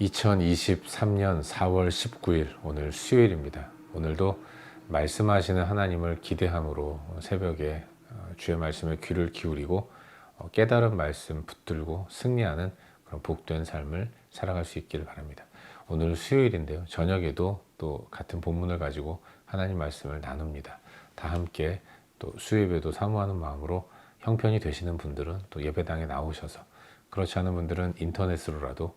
2023년 4월 19일 오늘 수요일입니다. 오늘도 말씀하시는 하나님을 기대함으로 새벽에 주의 말씀에 귀를 기울이고 깨달은 말씀 붙들고 승리하는 그런 복된 삶을 살아갈 수 있기를 바랍니다. 오늘 수요일인데요. 저녁에도 또 같은 본문을 가지고 하나님 말씀을 나눕니다. 다 함께 또 수요예배도 사모하는 마음으로 형편이 되시는 분들은 또 예배당에 나오셔서, 그렇지 않은 분들은 인터넷으로라도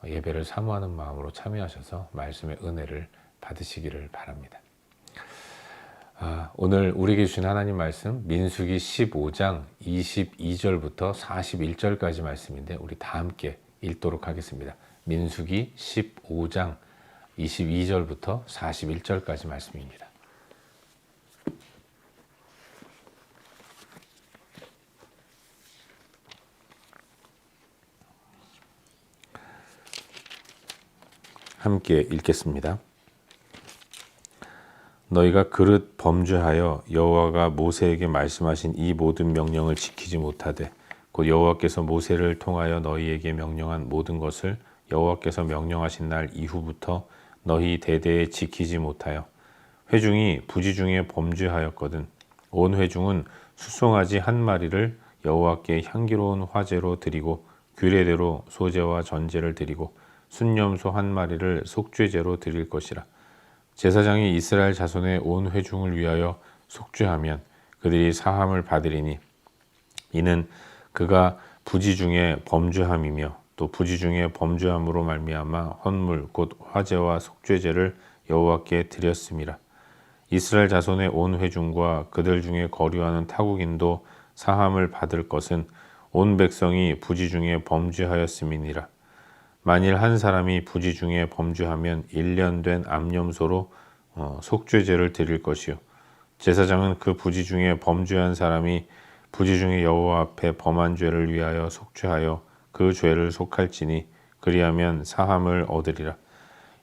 예배를 사모하는 마음으로 참여하셔서 말씀의 은혜를 받으시기를 바랍니다. 오늘 우리에게 주신 하나님 말씀 민수기 15장 22절부터 41절까지 말씀인데 우리 다 함께 읽도록 하겠습니다. 민수기 15장 22절부터 41절까지 말씀입니다. 함께 읽겠습니다. 너희가 그릇 범죄하여 여호와가 모세에게 말씀하신 이 모든 명령을 지키지 못하되 곧 여호와께서 모세를 통하여 너희에게 명령한 모든 것을 여호와께서 명령하신 날 이후부터 너희 대대에 지키지 못하여 회중이 부지 중에 범죄하였거든. 온 회중은 수송아지 한 마리를 여호와께 향기로운 화제로 드리고 규례대로 소제와 전제를 드리고 순념소 한 마리를 속죄제로 드릴 것이라. 제사장이 이스라엘 자손의 온 회중을 위하여 속죄하면 그들이 사함을 받으리니 이는 그가 부지 중에 범죄함이며 또 부지 중에 범죄함으로 말미암아 헌물 곧 화제와 속죄제를 여호와께 드렸음이라. 이스라엘 자손의 온 회중과 그들 중에 거류하는 타국인도 사함을 받을 것은 온 백성이 부지 중에 범죄하였음이니라. 만일 한 사람이 부지 중에 범죄하면 1년 된 암염소로 속죄제를 드릴 것이요 제사장은 그 부지 중에 범죄한 사람이 부지 중에 여호와 앞에 범한 죄를 위하여 속죄하여 그 죄를 속할지니 그리하면 사함을 얻으리라.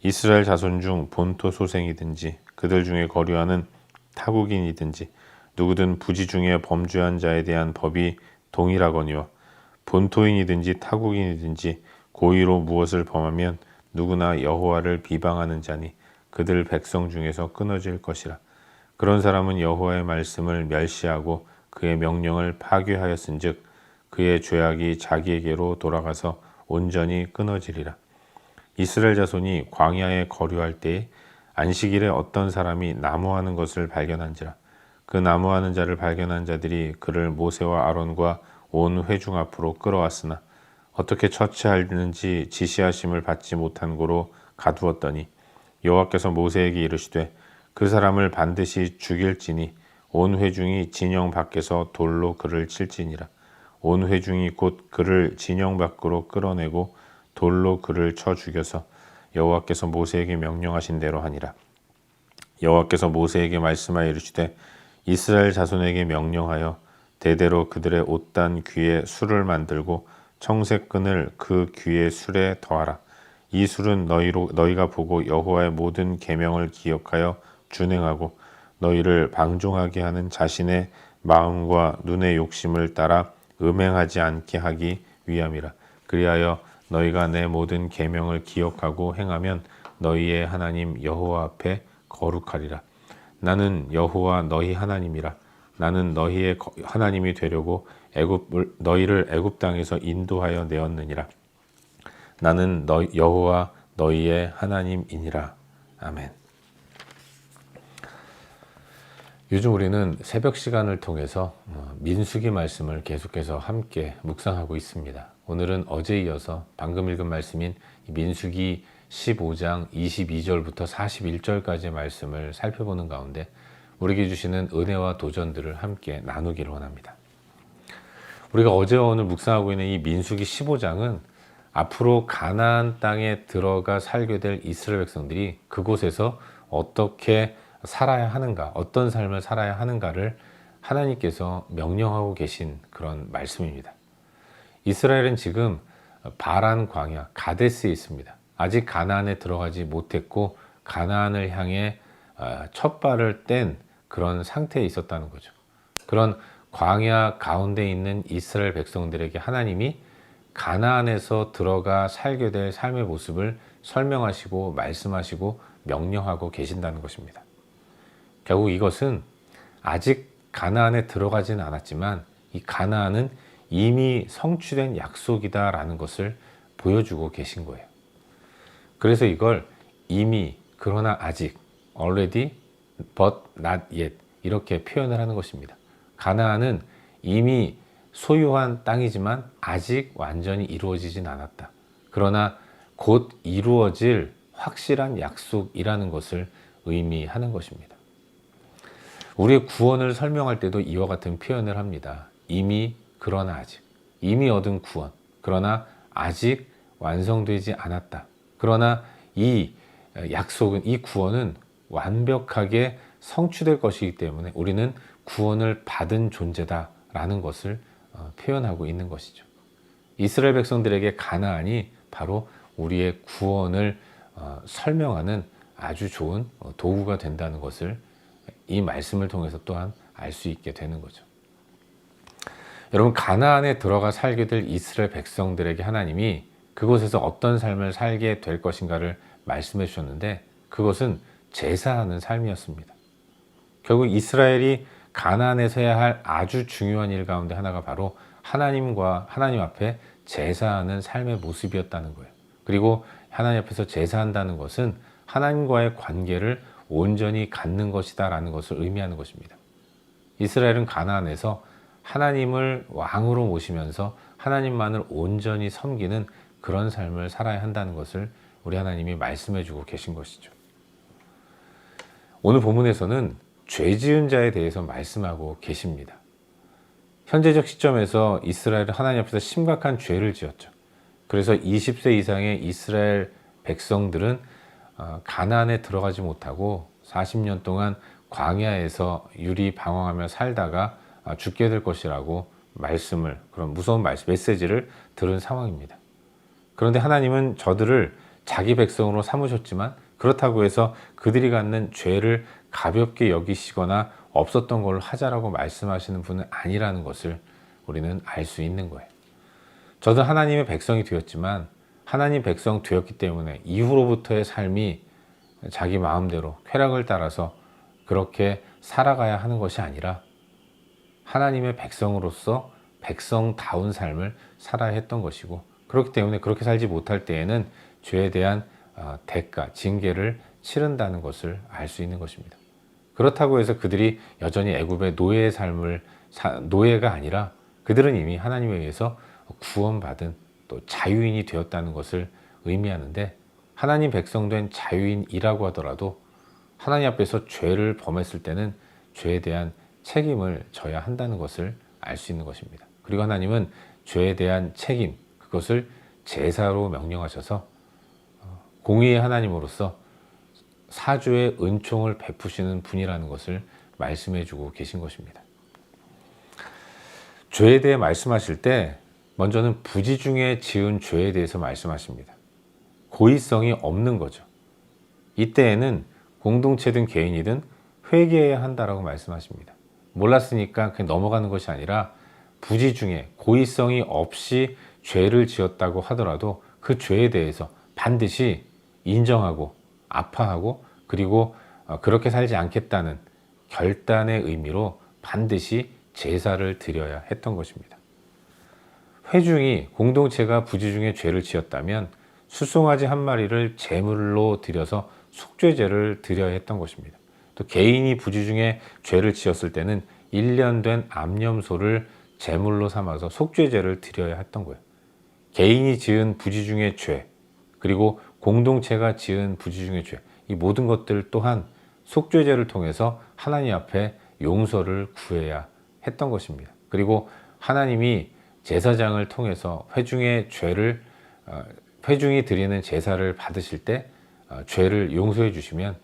이스라엘 자손 중 본토 소생이든지 그들 중에 거류하는 타국인이든지 누구든 부지 중에 범죄한 자에 대한 법이 동일하거니와 본토인이든지 타국인이든지 고의로 무엇을 범하면 누구나 여호와를 비방하는 자니 그들 백성 중에서 끊어질 것이라. 그런 사람은 여호와의 말씀을 멸시하고 그의 명령을 파괴하였은즉 그의 죄악이 자기에게로 돌아가서 온전히 끊어지리라. 이스라엘 자손이 광야에 거류할 때에 안식일에 어떤 사람이 나무하는 것을 발견한지라. 그 나무하는 자를 발견한 자들이 그를 모세와 아론과 온 회중 앞으로 끌어왔으나 어떻게 처치하는지 지시하심을 받지 못한 고로 가두었더니 여호와께서 모세에게 이르시되 그 사람을 반드시 죽일지니 온 회중이 진영 밖에서 돌로 그를 칠지니라. 온 회중이 곧 그를 진영 밖으로 끌어내고 돌로 그를 쳐 죽여서 여호와께서 모세에게 명령하신 대로 하니라. 여호와께서 모세에게 말씀하여 이르시되 이스라엘 자손에게 명령하여 대대로 그들의 옷단 귀에 술을 만들고 청색끈을 그 귀의 술에 더하라. 이 술은 너희가 보고 여호와의 모든 계명을 기억하여 준행하고 너희를 방종하게 하는 자신의 마음과 눈의 욕심을 따라 음행하지 않게 하기 위함이라. 그리하여 너희가 내 모든 계명을 기억하고 행하면 너희의 하나님 여호와 앞에 거룩하리라. 나는 여호와 너희 하나님이라. 나는 너희의 하나님이 되려고 너희를 애굽 땅에서 인도하여 내었느니라. 나는 여호와 너희의 하나님이니라. 아멘. 요즘 우리는 새벽 시간을 통해서 민수기 말씀을 계속해서 함께 묵상하고 있습니다. 오늘은 어제 이어서 방금 읽은 말씀인 민수기 15장 22절부터 41절까지의 말씀을 살펴보는 가운데 우리에게 주시는 은혜와 도전들을 함께 나누기를 원합니다. 우리가 어제와 오늘 묵상하고 있는 이 민수기 15장은 앞으로 가나안 땅에 들어가 살게 될 이스라엘 백성들이 그곳에서 어떻게 살아야 하는가, 어떤 삶을 살아야 하는가를 하나님께서 명령하고 계신 그런 말씀입니다. 이스라엘은 지금 바란 광야, 가데스에 있습니다. 아직 가나안에 들어가지 못했고 가나안을 향해 첫 발을 뗀 그런 상태에 있었다는 거죠. 그런 광야 가운데 있는 이스라엘 백성들에게 하나님이 가나안에서 들어가 살게 될 삶의 모습을 설명하시고 말씀하시고 명령하고 계신다는 것입니다. 결국 이것은 아직 가나안에 들어가지는 않았지만 이 가나안은 이미 성취된 약속이다라는 것을 보여주고 계신 거예요. 그래서 이걸 이미, 그러나 아직, already, but not yet 이렇게 표현을 하는 것입니다. 가나안은 이미 소유한 땅이지만 아직 완전히 이루어지진 않았다. 그러나 곧 이루어질 확실한 약속이라는 것을 의미하는 것입니다. 우리의 구원을 설명할 때도 이와 같은 표현을 합니다. 이미, 그러나 아직. 이미 얻은 구원, 그러나 아직 완성되지 않았다. 그러나 이 약속은, 이 구원은 완벽하게 성취될 것이기 때문에 우리는 구원을 받은 존재다라는 것을 표현하고 있는 것이죠. 이스라엘 백성들에게 가나안이 바로 우리의 구원을 설명하는 아주 좋은 도구가 된다는 것을 이 말씀을 통해서 또한 알 수 있게 되는 거죠. 여러분, 가나안에 들어가 살게 될 이스라엘 백성들에게 하나님이 그곳에서 어떤 삶을 살게 될 것인가를 말씀해 주셨는데, 그것은 제사하는 삶이었습니다. 결국 이스라엘이 가나안에서 해야 할 아주 중요한 일 가운데 하나가 바로 하나님 앞에 제사하는 삶의 모습이었다는 거예요. 그리고 하나님 앞에서 제사한다는 것은 하나님과의 관계를 온전히 갖는 것이다 라는 것을 의미하는 것입니다. 이스라엘은 가나안에서 하나님을 왕으로 모시면서 하나님만을 온전히 섬기는 그런 삶을 살아야 한다는 것을 우리 하나님이 말씀해 주고 계신 것이죠. 오늘 본문에서는 죄 지은 자에 대해서 말씀하고 계십니다. 현재적 시점에서 이스라엘은 하나님 앞에서 심각한 죄를 지었죠. 그래서 20세 이상의 이스라엘 백성들은 가나안에 들어가지 못하고 40년 동안 광야에서 유리방황하며 살다가 죽게 될 것이라고 말씀을, 그런 무서운 메시지를 들은 상황입니다. 그런데 하나님은 저들을 자기 백성으로 삼으셨지만 그렇다고 해서 그들이 갖는 죄를 가볍게 여기시거나 없었던 걸로 하자라고 말씀하시는 분은 아니라는 것을 우리는 알 수 있는 거예요. 저도 하나님의 백성이 되었지만 하나님 백성 되었기 때문에 이후로부터의 삶이 자기 마음대로 쾌락을 따라서 그렇게 살아가야 하는 것이 아니라 하나님의 백성으로서 백성다운 삶을 살아야 했던 것이고, 그렇기 때문에 그렇게 살지 못할 때에는 죄에 대한 대가, 징계를 치른다는 것을 알 수 있는 것입니다. 그렇다고 해서 그들이 여전히 애굽의 노예의 삶을 노예가 아니라 그들은 이미 하나님에 의해서 구원받은 또 자유인이 되었다는 것을 의미하는데, 하나님 백성된 자유인이라고 하더라도 하나님 앞에서 죄를 범했을 때는 죄에 대한 책임을 져야 한다는 것을 알 수 있는 것입니다. 그리고 하나님은 죄에 대한 책임, 그것을 제사로 명령하셔서 공의의 하나님으로서 사주의 은총을 베푸시는 분이라는 것을 말씀해 주고 계신 것입니다. 죄에 대해 말씀하실 때 먼저는 부지 중에 지은 죄에 대해서 말씀하십니다. 고의성이 없는 거죠. 이때에는 공동체든 개인이든 회개해야 한다라고 말씀하십니다. 몰랐으니까 그냥 넘어가는 것이 아니라 부지 중에 고의성이 없이 죄를 지었다고 하더라도 그 죄에 대해서 반드시 인정하고 아파하고, 그리고 그렇게 살지 않겠다는 결단의 의미로 반드시 제사를 드려야 했던 것입니다. 회중이, 공동체가 부지 중에 죄를 지었다면 수송아지 한 마리를 제물로 드려서 속죄제를 드려야 했던 것입니다. 또 개인이 부지 중에 죄를 지었을 때는 1년 된 암염소를 제물로 삼아서 속죄제를 드려야 했던 거예요. 개인이 지은 부지 중의 죄, 그리고 공동체가 지은 부지 중의 죄, 이 모든 것들 또한 속죄제를 통해서 하나님 앞에 용서를 구해야 했던 것입니다. 그리고 하나님이 제사장을 통해서 회중의 죄를, 회중이 드리는 제사를 받으실 때 죄를 용서해 주시면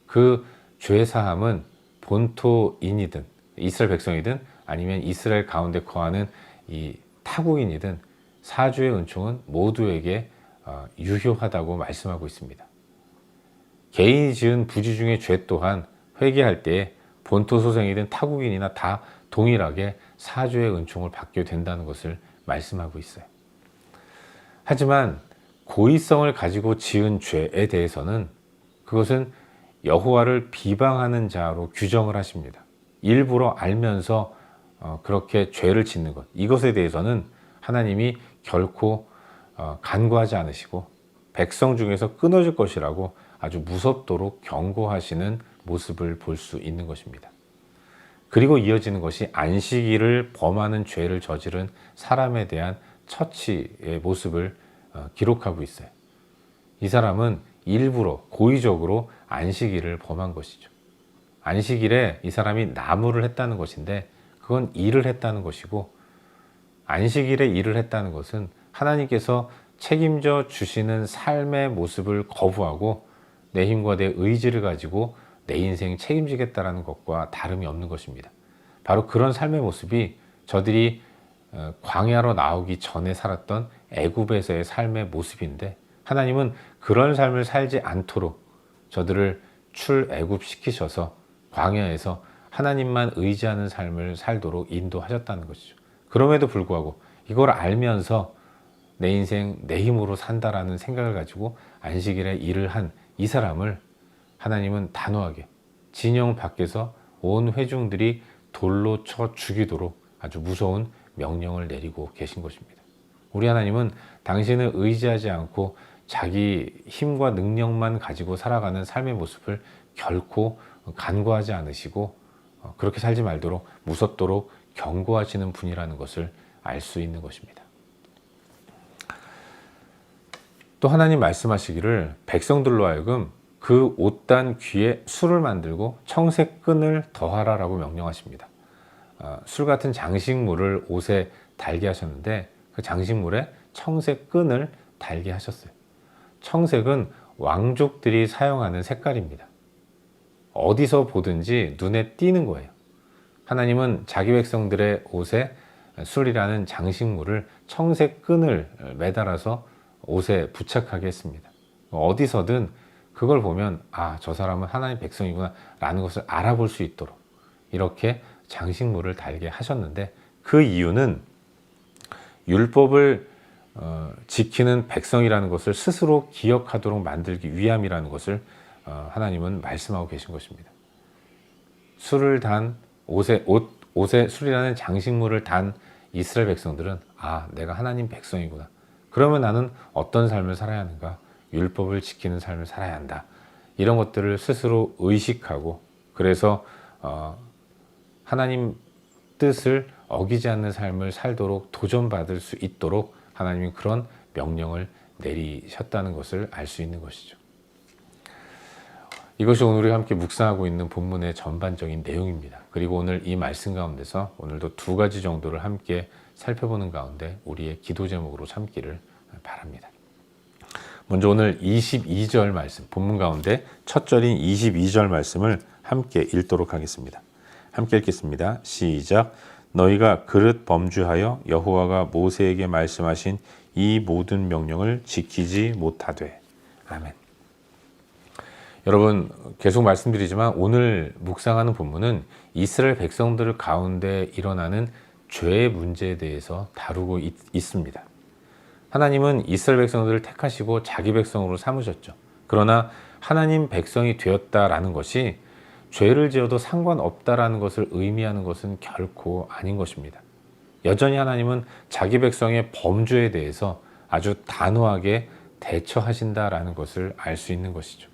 그 죄 사함은 본토인이든 이스라엘 백성이든 아니면 이스라엘 가운데 거하는 이 타국인이든 사주의 은총은 모두에게 유효하다고 말씀하고 있습니다. 개인이 지은 부지 중의 죄 또한 회개할 때 본토 소생이든 타국인이나 다 동일하게 사주의 은총을 받게 된다는 것을 말씀하고 있어요. 하지만 고의성을 가지고 지은 죄에 대해서는 그것은 여호와를 비방하는 자로 규정을 하십니다. 일부러 알면서 그렇게 죄를 짓는 것, 이것에 대해서는 하나님이 결코 간구하지 않으시고 백성 중에서 끊어질 것이라고 아주 무섭도록 경고하시는 모습을 볼 수 있는 것입니다. 그리고 이어지는 것이 안식일을 범하는 죄를 저지른 사람에 대한 처치의 모습을 기록하고 있어요. 이 사람은 일부러 고의적으로 안식일을 범한 것이죠. 안식일에 이 사람이 나무를 했다는 것인데 그건 일을 했다는 것이고, 안식일에 일을 했다는 것은 하나님께서 책임져 주시는 삶의 모습을 거부하고 내 힘과 내 의지를 가지고 내 인생 책임지겠다라는 것과 다름이 없는 것입니다. 바로 그런 삶의 모습이 저들이 광야로 나오기 전에 살았던 애굽에서의 삶의 모습인데, 하나님은 그런 삶을 살지 않도록 저들을 출애굽시키셔서 광야에서 하나님만 의지하는 삶을 살도록 인도하셨다는 것이죠. 그럼에도 불구하고 이걸 알면서 내 인생 내 힘으로 산다라는 생각을 가지고 안식일에 일을 한 이 사람을 하나님은 단호하게 진영 밖에서 온 회중들이 돌로 쳐 죽이도록 아주 무서운 명령을 내리고 계신 것입니다. 우리 하나님은 당신을 의지하지 않고 자기 힘과 능력만 가지고 살아가는 삶의 모습을 결코 간과하지 않으시고 그렇게 살지 말도록 무섭도록 경고하시는 분이라는 것을 알 수 있는 것입니다. 또 하나님 말씀하시기를 백성들로 하여금 그 옷단 귀에 술을 만들고 청색끈을 더하라라고 명령하십니다. 술 같은 장식물을 옷에 달게 하셨는데 그 장식물에 청색끈을 달게 하셨어요. 청색은 왕족들이 사용하는 색깔입니다. 어디서 보든지 눈에 띄는 거예요. 하나님은 자기 백성들의 옷에 술이라는 장식물을 청색끈을 매달아서 옷에 부착하게 했습니다. 어디서든 그걸 보면 저 사람은 하나님 백성이구나 라는 것을 알아볼 수 있도록 이렇게 장식물을 달게 하셨는데, 그 이유는 율법을 지키는 백성이라는 것을 스스로 기억하도록 만들기 위함이라는 것을 하나님은 말씀하고 계신 것입니다. 술을 단 옷에 술이라는 장식물을 단 이스라엘 백성들은 내가 하나님 백성이구나. 그러면 나는 어떤 삶을 살아야 하는가? 율법을 지키는 삶을 살아야 한다. 이런 것들을 스스로 의식하고, 그래서 하나님 뜻을 어기지 않는 삶을 살도록 도전받을 수 있도록 하나님이 그런 명령을 내리셨다는 것을 알 수 있는 것이죠. 이것이 오늘 우리가 함께 묵상하고 있는 본문의 전반적인 내용입니다. 그리고 오늘 이 말씀 가운데서 오늘도 두 가지 정도를 함께 살펴보는 가운데 우리의 기도 제목으로 삼기를 바랍니다. 먼저 오늘 22절 말씀, 본문 가운데 첫 절인 22절 말씀을 함께 읽도록 하겠습니다. 함께 읽겠습니다. 시작. 너희가 그릇 범주하여 여호와가 모세에게 말씀하신 이 모든 명령을 지키지 못하되. 아멘. 여러분, 계속 말씀드리지만 오늘 묵상하는 본문은 이스라엘 백성들 가운데 일어나는 죄의 문제에 대해서 다루고 있습니다. 하나님은 이스라엘 백성들을 택하시고 자기 백성으로 삼으셨죠. 그러나 하나님 백성이 되었다라는 것이 죄를 지어도 상관없다라는 것을 의미하는 것은 결코 아닌 것입니다. 여전히 하나님은 자기 백성의 범죄에 대해서 아주 단호하게 대처하신다라는 것을 알 수 있는 것이죠.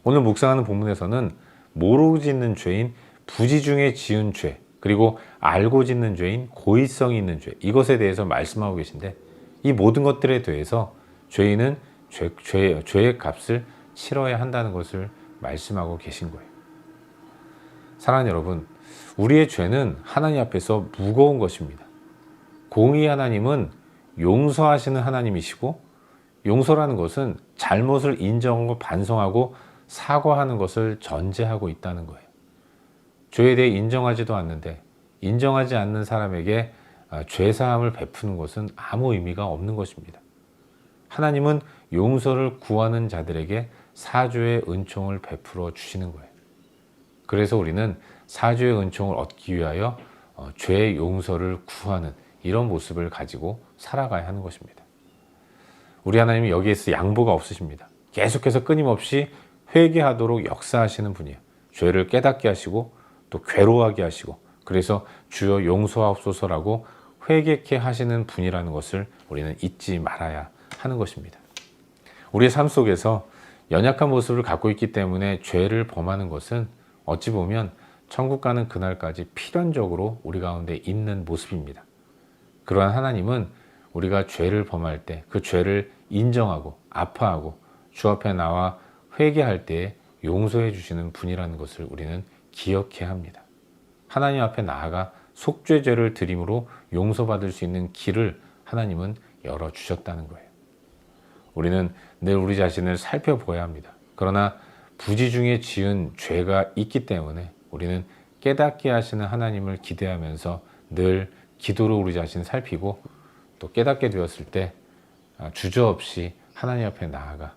오늘 묵상하는 본문에서는 모르고 짓는 죄인 부지 중에 지은 죄, 그리고 알고 짓는 죄인 고의성이 있는 죄, 이것에 대해서 말씀하고 계신데, 이 모든 것들에 대해서 죄인은 죄의 값을 치러야 한다는 것을 말씀하고 계신 거예요. 사랑하는 여러분, 우리의 죄는 하나님 앞에서 무거운 것입니다. 공의 하나님은 용서하시는 하나님이시고, 용서라는 것은 잘못을 인정하고 반성하고 사과하는 것을 전제하고 있다는 거예요. 죄에 대해 인정하지도 않는데 인정하지 않는 사람에게 죄사함을 베푸는 것은 아무 의미가 없는 것입니다. 하나님은 용서를 구하는 자들에게 사죄의 은총을 베풀어 주시는 거예요. 그래서 우리는 사죄의 은총을 얻기 위하여 죄의 용서를 구하는 이런 모습을 가지고 살아가야 하는 것입니다. 우리 하나님은 여기에서 양보가 없으십니다. 계속해서 끊임없이 회개하도록 역사하시는 분이에요. 죄를 깨닫게 하시고 또 괴로워하게 하시고, 그래서 주여 용서하옵소서라고 회개케 하시는 분이라는 것을 우리는 잊지 말아야 하는 것입니다. 우리의 삶 속에서 연약한 모습을 갖고 있기 때문에 죄를 범하는 것은 어찌 보면 천국 가는 그날까지 필연적으로 우리 가운데 있는 모습입니다. 그러한 하나님은 우리가 죄를 범할 때 그 죄를 인정하고 아파하고 주 앞에 나와 회개할 때에 용서해 주시는 분이라는 것을 우리는 기억해야 합니다. 하나님 앞에 나아가 속죄죄를 드림으로 용서받을 수 있는 길을 하나님은 열어주셨다는 거예요. 우리는 늘 우리 자신을 살펴보아야 합니다. 그러나 부지 중에 지은 죄가 있기 때문에 우리는 깨닫게 하시는 하나님을 기대하면서 늘 기도로 우리 자신을 살피고, 또 깨닫게 되었을 때 주저없이 하나님 앞에 나아가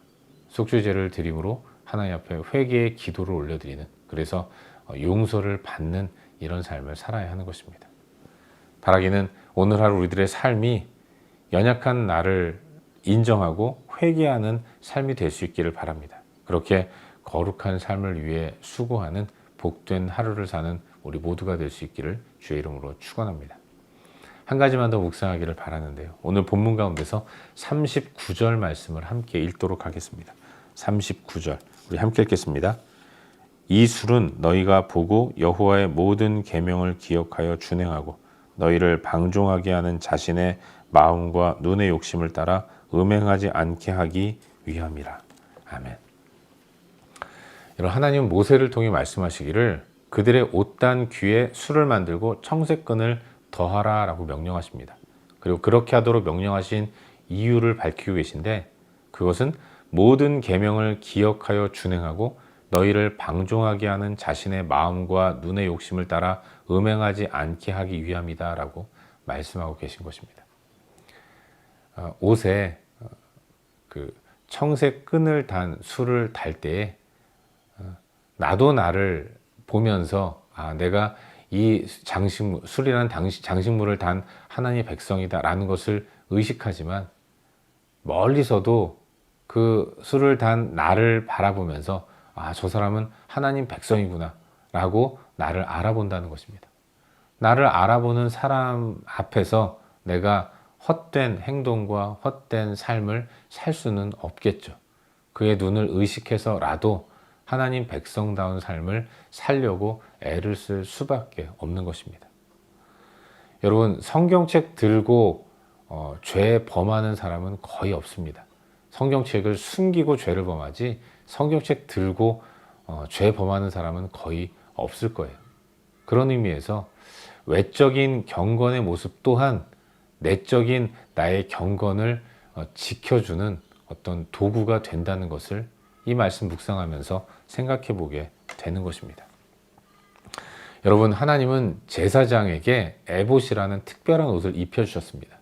속죄죄를 드림으로 하나님 앞에 회개의 기도를 올려드리는, 그래서 용서를 받는 이런 삶을 살아야 하는 것입니다. 바라기는 오늘 하루 우리들의 삶이 연약한 나를 인정하고 회개하는 삶이 될 수 있기를 바랍니다. 그렇게 거룩한 삶을 위해 수고하는 복된 하루를 사는 우리 모두가 될 수 있기를 주의 이름으로 축원합니다. 한 가지만 더 묵상하기를 바라는데요. 오늘 본문 가운데서 39절 말씀을 함께 읽도록 하겠습니다. 39절 우리 함께 읽겠습니다. 이 술은 너희가 보고 여호와의 모든 계명을 기억하여 준행하고 너희를 방종하게 하는 자신의 마음과 눈의 욕심을 따라 음행하지 않게 하기 위함이라. 아멘. 여러분, 하나님은 모세를 통해 말씀하시기를 그들의 옷단 귀에 술을 만들고 청색끈을 더하라 라고 명령하십니다. 그리고 그렇게 하도록 명령하신 이유를 밝히고 계신데, 그것은 모든 계명을 기억하여 준행하고 너희를 방종하게 하는 자신의 마음과 눈의 욕심을 따라 음행하지 않게 하기 위함이다 라고 말씀하고 계신 것입니다. 옷에 그 청색 끈을 단 술을 달 때에 나도 나를 보면서 내가 이 술이라는 장식물을 단 하나님의 백성이다 라는 것을 의식하지만, 멀리서도 그 술을 단 나를 바라보면서 저 사람은 하나님 백성이구나 라고 나를 알아본다는 것입니다. 나를 알아보는 사람 앞에서 내가 헛된 행동과 헛된 삶을 살 수는 없겠죠. 그의 눈을 의식해서라도 하나님 백성다운 삶을 살려고 애를 쓸 수밖에 없는 것입니다. 여러분, 성경책 들고 죄 범하는 사람은 거의 없습니다. 성경책을 숨기고 죄를 범하지 성경책 들고 죄 범하는 사람은 거의 없을 거예요. 그런 의미에서 외적인 경건의 모습 또한 내적인 나의 경건을 지켜주는 어떤 도구가 된다는 것을 이 말씀 묵상하면서 생각해 보게 되는 것입니다. 여러분, 하나님은 제사장에게 에봇이라는 특별한 옷을 입혀주셨습니다.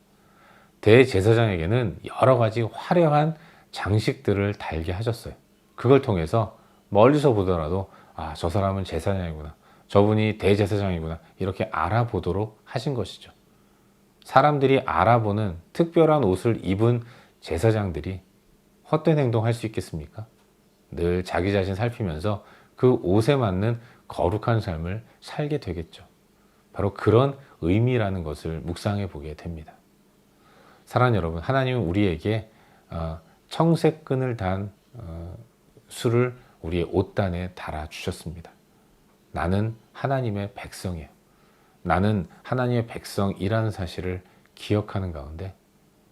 대제사장에게는 여러 가지 화려한 장식들을 달게 하셨어요. 그걸 통해서 멀리서 보더라도 저 사람은 제사장이구나, 저분이 대제사장이구나, 이렇게 알아보도록 하신 것이죠. 사람들이 알아보는 특별한 옷을 입은 제사장들이 헛된 행동할 수 있겠습니까? 늘 자기 자신 살피면서 그 옷에 맞는 거룩한 삶을 살게 되겠죠. 바로 그런 의미라는 것을 묵상해 보게 됩니다. 사랑하는 여러분, 하나님은 우리에게 청색끈을 단 술을 우리의 옷단에 달아주셨습니다. 나는 하나님의 백성이에요. 나는 하나님의 백성이라는 사실을 기억하는 가운데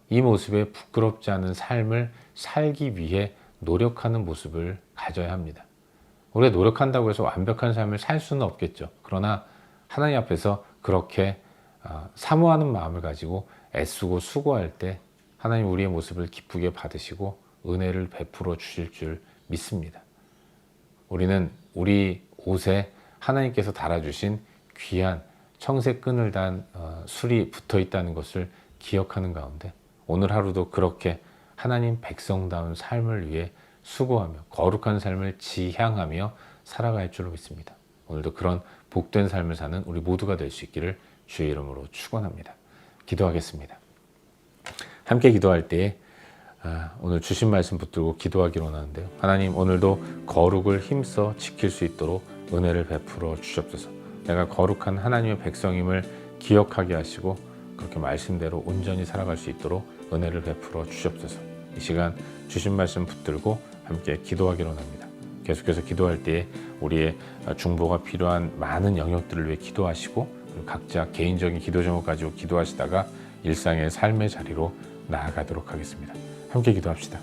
이 모습에 부끄럽지 않은 삶을 살기 위해 노력하는 모습을 가져야 합니다. 우리가 노력한다고 해서 완벽한 삶을 살 수는 없겠죠. 그러나 하나님 앞에서 그렇게 사모하는 마음을 가지고 애쓰고 수고할 때 하나님 우리의 모습을 기쁘게 받으시고 은혜를 베풀어 주실 줄 믿습니다. 우리는 우리 옷에 하나님께서 달아주신 귀한 청색 끈을 단 술이 붙어 있다는 것을 기억하는 가운데 오늘 하루도 그렇게 하나님 백성다운 삶을 위해 수고하며 거룩한 삶을 지향하며 살아갈 줄로 믿습니다. 오늘도 그런 복된 삶을 사는 우리 모두가 될 수 있기를 주의 이름으로 축원합니다. 기도하겠습니다. 함께 기도할 때에 오늘 주신 말씀 붙들고 기도하기로 하는데요. 하나님, 오늘도 거룩을 힘써 지킬 수 있도록 은혜를 베풀어 주시옵소서. 내가 거룩한 하나님의 백성임을 기억하게 하시고 그렇게 말씀대로 온전히 살아갈 수 있도록 은혜를 베풀어 주시옵소서. 이 시간 주신 말씀 붙들고 함께 기도하기로 합니다. 계속해서 기도할 때에 우리의 중보가 필요한 많은 영역들을 위해 기도하시고 그리고 각자 개인적인 기도 제목 가지고 기도하시다가 일상의 삶의 자리로 나아가도록 하겠습니다. 함께 기도합시다.